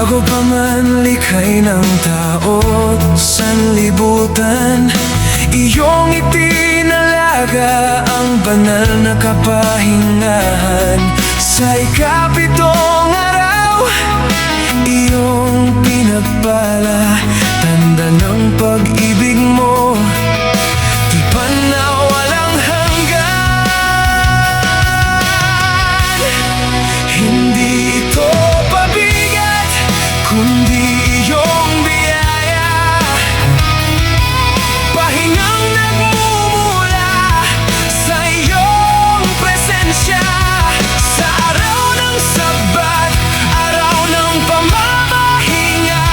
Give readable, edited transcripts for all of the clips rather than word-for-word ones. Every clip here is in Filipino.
Bago pa man likhay ng tao sanlibutan, iyong itinalaga ang banal na kapahingahan. Sa ikapitong araw, iyong pinagpala, tanda ng pag-ibig mo, tipan na walang hanggan. Hindi ito pabigat, kundi iyong biyaya, pahingang nagmumula sa iyong presensya. Sa araw ng Sabat, araw ng pamamahinga,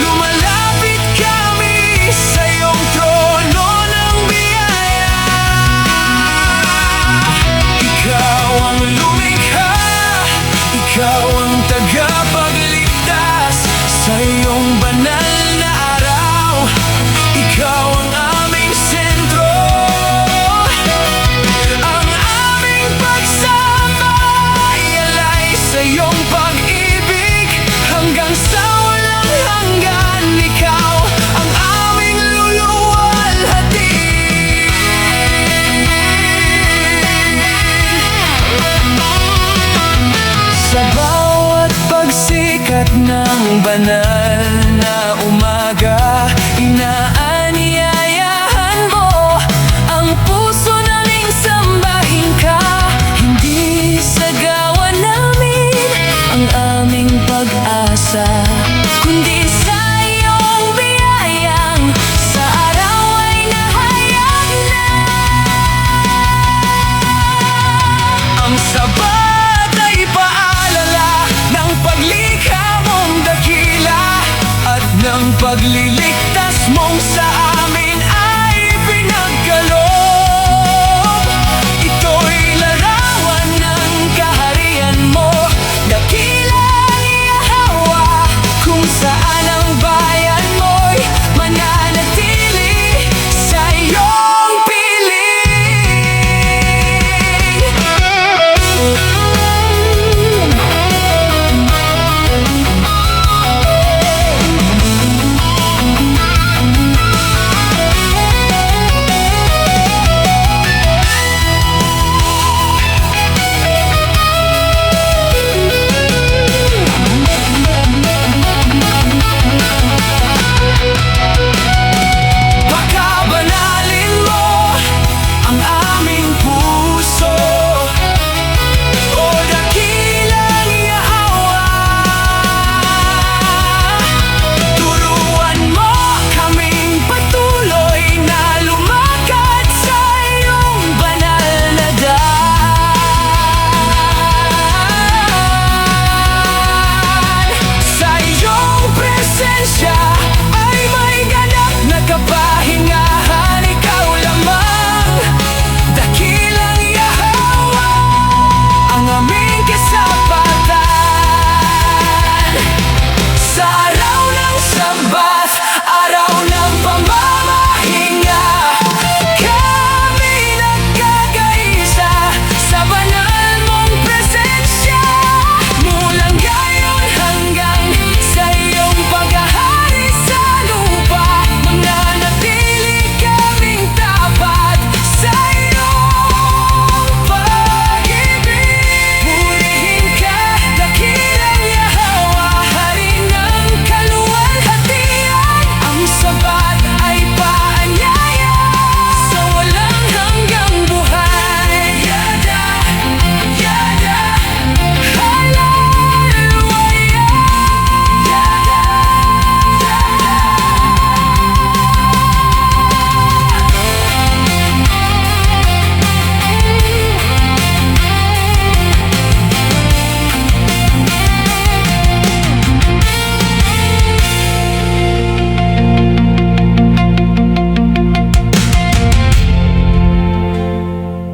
lumalapit kami sa iyong trono ng biyaya. Ikaw ang lumikha, ikaw ang tagapagligtas. Sa iyong banal na araw, ikaw ang aming sentro. Ang aming pagsama ay alay sa iyong pag-ibig, hanggang sa walang hanggan. Ikaw ang aming luluwalhatiin. Sa bawat pagsikat ng banal na umaga,